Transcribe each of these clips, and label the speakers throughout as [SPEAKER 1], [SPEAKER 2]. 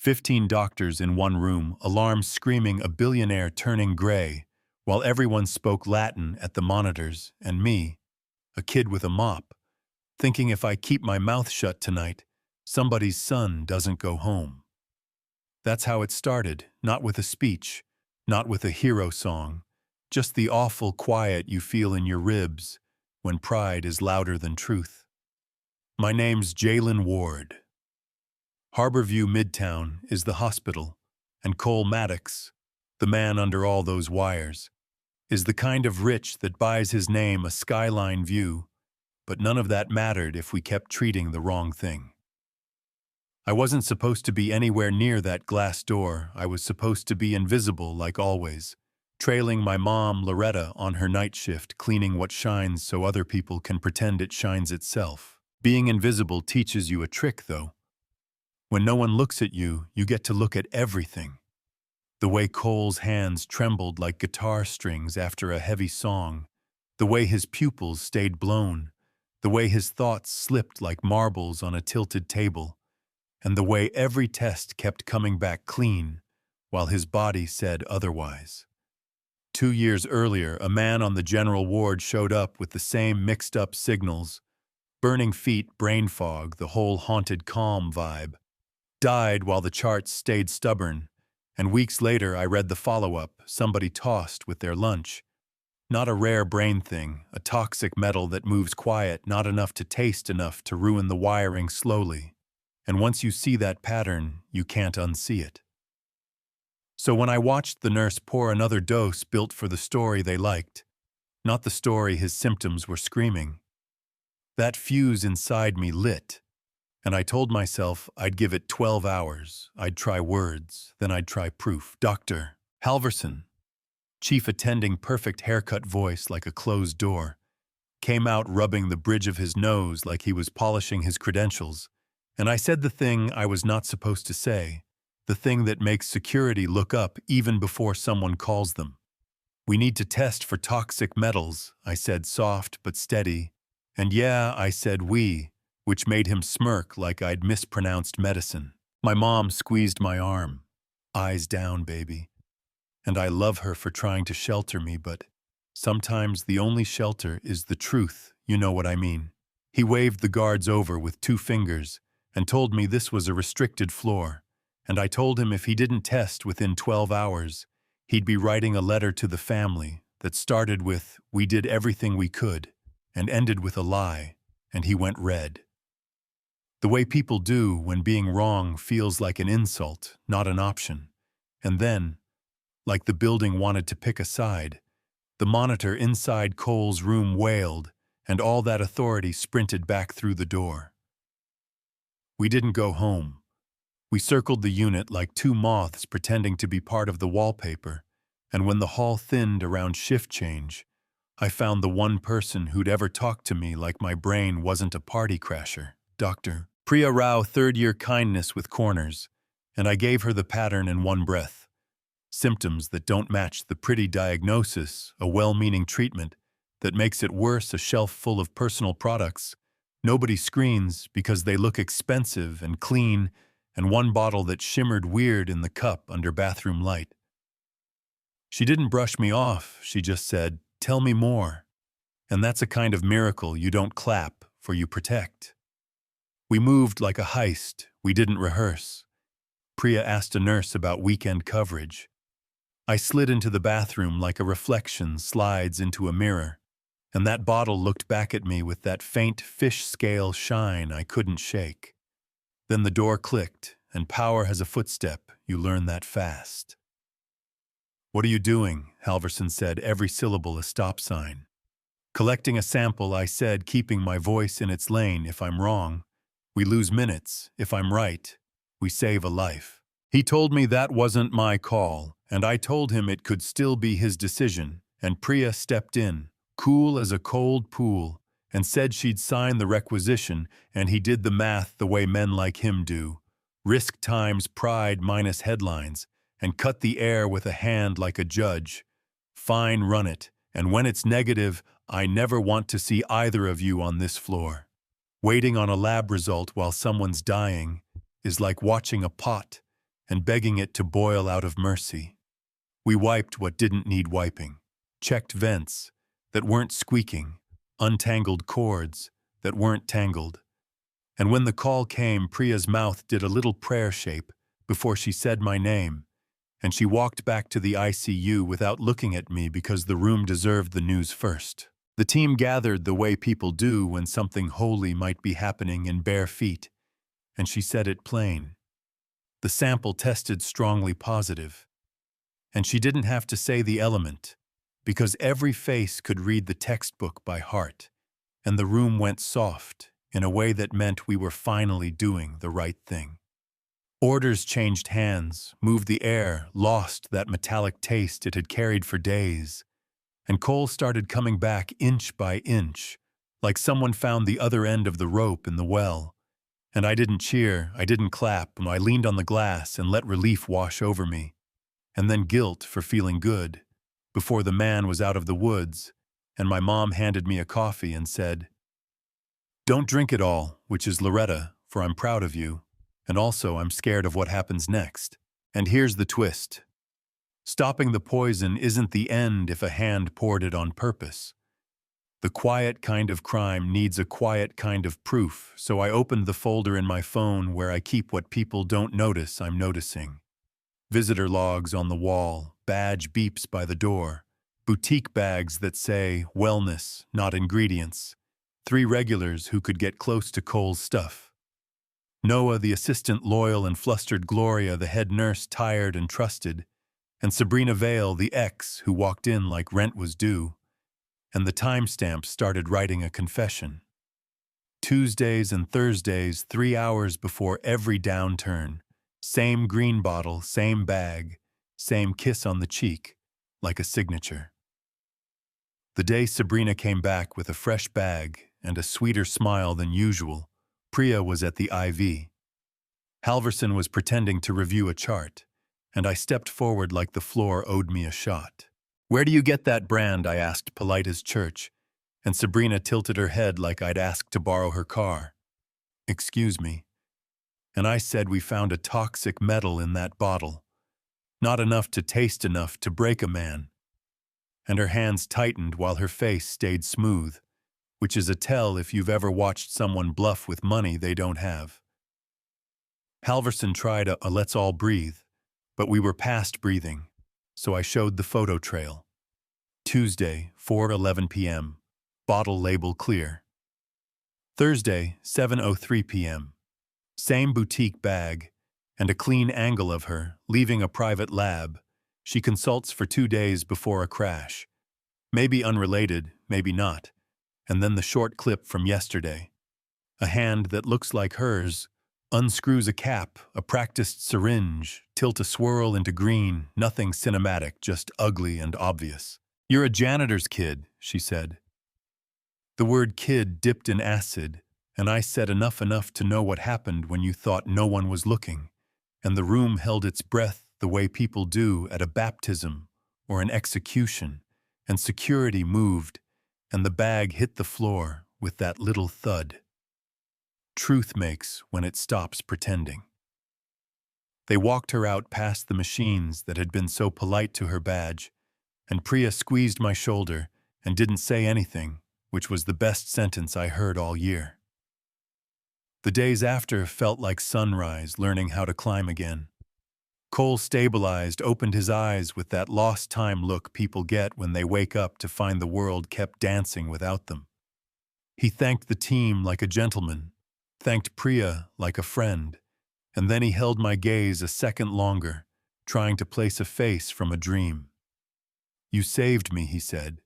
[SPEAKER 1] 15 doctors in one room, alarms screaming a billionaire turning gray, while everyone spoke Latin at the monitors, and me, a kid with a mop, thinking if I keep my mouth shut tonight, somebody's son doesn't go home. That's how it started, not with a speech, not with a hero song, just the awful quiet you feel in your ribs when pride is louder than truth. My name's Jalen Ward. Harborview Midtown is the hospital, and Cole Maddox, the man under all those wires, is the kind of rich that buys his name a skyline view, but none of that mattered if we kept treating the wrong thing. I wasn't supposed to be anywhere near that glass door. I was supposed to be invisible like always, trailing my mom, Loretta, on her night shift, cleaning what shines so other people can pretend it shines itself. Being invisible teaches you a trick, though. When no one looks at you, you get to look at everything. The way Cole's hands trembled like guitar strings after a heavy song, the way his pupils stayed blown, the way his thoughts slipped like marbles on a tilted table, and the way every test kept coming back clean, while his body said otherwise. 2 years earlier, a man on the general ward showed up with the same mixed-up signals, burning feet, brain fog, the whole haunted calm vibe. Died while the charts stayed stubborn, and weeks later I read the follow-up, somebody tossed with their lunch. Not a rare brain thing, a toxic metal that moves quiet, not enough to taste enough to ruin the wiring slowly. And once you see that pattern, you can't unsee it. So when I watched the nurse pour another dose built for the story they liked, not the story his symptoms were screaming, that fuse inside me lit, and I told myself I'd give it 12 hours, I'd try words, then I'd try proof. Dr. Halverson, chief attending, perfect haircut voice like a closed door, came out rubbing the bridge of his nose like he was polishing his credentials, and I said the thing I was not supposed to say, the thing that makes security look up even before someone calls them. We need to test for toxic metals, I said, soft but steady, and yeah, I said we, which made him smirk like I'd mispronounced medicine. My mom squeezed my arm. Eyes down, baby. And I love her for trying to shelter me, but sometimes the only shelter is the truth, you know what I mean. He waved the guards over with 2 fingers and told me this was a restricted floor, and I told him if he didn't test within 12 hours, he'd be writing a letter to the family that started with, "We did everything we could," and ended with a lie, and he went red. The way people do when being wrong feels like an insult, not an option. And then, like the building wanted to pick a side, the monitor inside Cole's room wailed, and all that authority sprinted back through the door. We didn't go home. We circled the unit like 2 moths pretending to be part of the wallpaper, and when the hall thinned around shift change, I found the one person who'd ever talked to me like my brain wasn't a party crasher, Dr. Priya Rao, 3rd-year kindness with corners, and I gave her the pattern in one breath. Symptoms that don't match the pretty diagnosis, a well-meaning treatment that makes it worse, a shelf full of personal products. Nobody screens because they look expensive and clean, and one bottle that shimmered weird in the cup under bathroom light. She didn't brush me off, she just said, "Tell me more." And that's a kind of miracle you don't clap, for you protect. We moved like a heist, we didn't rehearse. Priya asked a nurse about weekend coverage. I slid into the bathroom like a reflection slides into a mirror, and that bottle looked back at me with that faint fish scale shine I couldn't shake. Then the door clicked, and power has a footstep, you learn that fast. "What are you doing?" Halverson said, every syllable a stop sign. "Collecting a sample," I said, keeping my voice in its lane. "If I'm wrong, we lose minutes. If I'm right, we save a life." He told me that wasn't my call, and I told him it could still be his decision, and Priya stepped in, cool as a cold pool, and said she'd sign the requisition, and he did the math the way men like him do. Risk times pride minus headlines, and cut the air with a hand like a judge. "Fine, run it, and when it's negative, I never want to see either of you on this floor." Waiting on a lab result while someone's dying is like watching a pot and begging it to boil out of mercy. We wiped what didn't need wiping, checked vents that weren't squeaking, untangled cords that weren't tangled. And when the call came, Priya's mouth did a little prayer shape before she said my name, and she walked back to the ICU without looking at me because the room deserved the news first. The team gathered the way people do when something holy might be happening in bare feet, and she said it plain. The sample tested strongly positive, and she didn't have to say the element, because every face could read the textbook by heart, and the room went soft in a way that meant we were finally doing the right thing. Orders changed hands, moved the air, lost that metallic taste it had carried for days, and Cole started coming back inch by inch, like someone found the other end of the rope in the well. And I didn't cheer, I didn't clap, I leaned on the glass and let relief wash over me, and then guilt for feeling good, before the man was out of the woods, and my mom handed me a coffee and said, "Don't drink it all, which is Loretta, for I'm proud of you, and also I'm scared of what happens next. And here's the twist. Stopping the poison isn't the end if a hand poured it on purpose. The quiet kind of crime needs a quiet kind of proof, so I opened the folder in my phone where I keep what people don't notice I'm noticing. Visitor logs on the wall, badge beeps by the door, boutique bags that say wellness, not ingredients, 3 regulars who could get close to Cole's stuff. Noah, the assistant, loyal and flustered, Gloria, the head nurse, tired and trusted, and Sabrina Vale, the ex, who walked in like rent was due, and the timestamp started writing a confession. Tuesdays and Thursdays, 3 hours before every downturn, same green bottle, same bag, same kiss on the cheek, like a signature. The day Sabrina came back with a fresh bag and a sweeter smile than usual, Priya was at the IV. Halverson was pretending to review a chart, and I stepped forward like the floor owed me a shot. "Where do you get that brand?" I asked, polite as church, and Sabrina tilted her head like I'd asked to borrow her car. "Excuse me." And I said we found a toxic metal in that bottle. Not enough to taste enough to break a man. And her hands tightened while her face stayed smooth, which is a tell if you've ever watched someone bluff with money they don't have. Halverson tried a "let's all breathe," but we were past breathing, so I showed the photo trail. Tuesday, 4:11 p.m., bottle label clear. Thursday, 7:03 p.m., same boutique bag, and a clean angle of her, leaving a private lab. She consults for 2 days before a crash. Maybe unrelated, maybe not. And then the short clip from yesterday. A hand that looks like hers unscrews a cap, a practiced syringe, tilt a swirl into green, nothing cinematic, just ugly and obvious. "You're a janitor's kid," she said. The word kid dipped in acid, and I said enough to know what happened when you thought no one was looking, and the room held its breath the way people do at a baptism or an execution, and security moved, and the bag hit the floor with that little thud. Truth makes when it stops pretending. They walked her out past the machines that had been so polite to her badge, and Priya squeezed my shoulder and didn't say anything, which was the best sentence I heard all year. The days after felt like sunrise, learning how to climb again. Cole stabilized, opened his eyes with that lost time look people get when they wake up to find the world kept dancing without them. He thanked the team like a gentleman, thanked Priya like a friend, and then he held my gaze a second longer, trying to place a face from a dream. "You saved me," he said,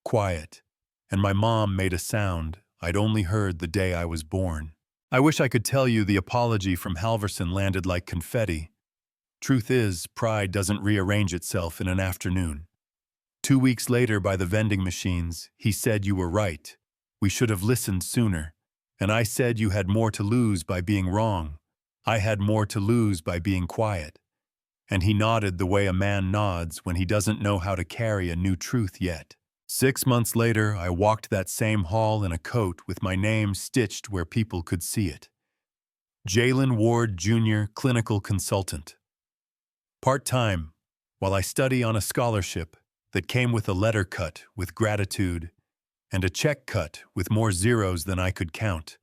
[SPEAKER 1] quiet, and my mom made a sound I'd only heard the day I was born. I wish I could tell you the apology from Halverson landed like confetti. Truth is, pride doesn't rearrange itself in an afternoon. 2 weeks later, by the vending machines, he said you were right. We should have listened sooner. And I said you had more to lose by being wrong. I had more to lose by being quiet. And he nodded the way a man nods when he doesn't know how to carry a new truth yet. 6 months later, I walked that same hall in a coat with my name stitched where people could see it. Jalen Ward, Jr., clinical consultant. Part-time, while I study on a scholarship that came with a letter cut with gratitude and a check cut with more zeros than I could count,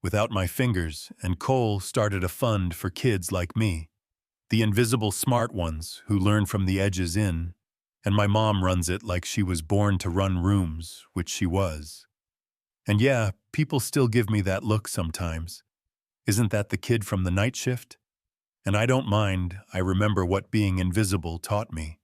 [SPEAKER 1] without my fingers, and Cole started a fund for kids like me, the invisible smart ones who learn from the edges in, and my mom runs it like she was born to run rooms, which she was. And yeah, people still give me that look sometimes. Isn't that the kid from the night shift? And I don't mind. I remember what being invisible taught me.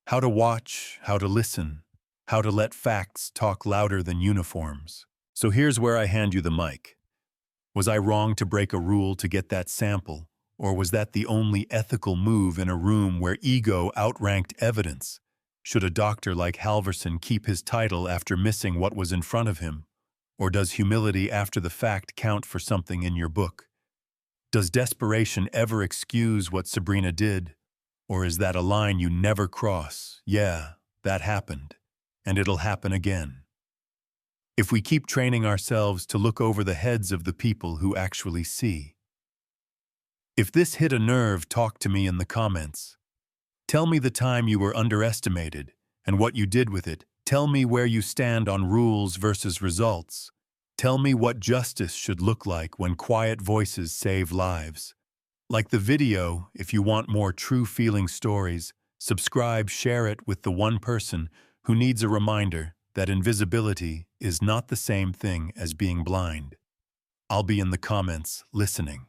[SPEAKER 1] How to watch, how to listen, how to let facts talk louder than uniforms. So here's where I hand you the mic. Was I wrong to break a rule to get that sample, or was that the only ethical move in a room where ego outranked evidence? Should a doctor like Halverson keep his title after missing what was in front of him? Or does humility after the fact count for something in your book? Does desperation ever excuse what Sabrina did? Or is that a line you never cross? Yeah, that happened, and it'll happen again. If we keep training ourselves to look over the heads of the people who actually see. If this hit a nerve, talk to me in the comments. Tell me the time you were underestimated and what you did with it. Tell me where you stand on rules versus results. Tell me what justice should look like when quiet voices save lives. Like the video, if you want more true feeling stories, subscribe, share it with the one person who needs a reminder that invisibility is not the same thing as being blind. I'll be in the comments listening.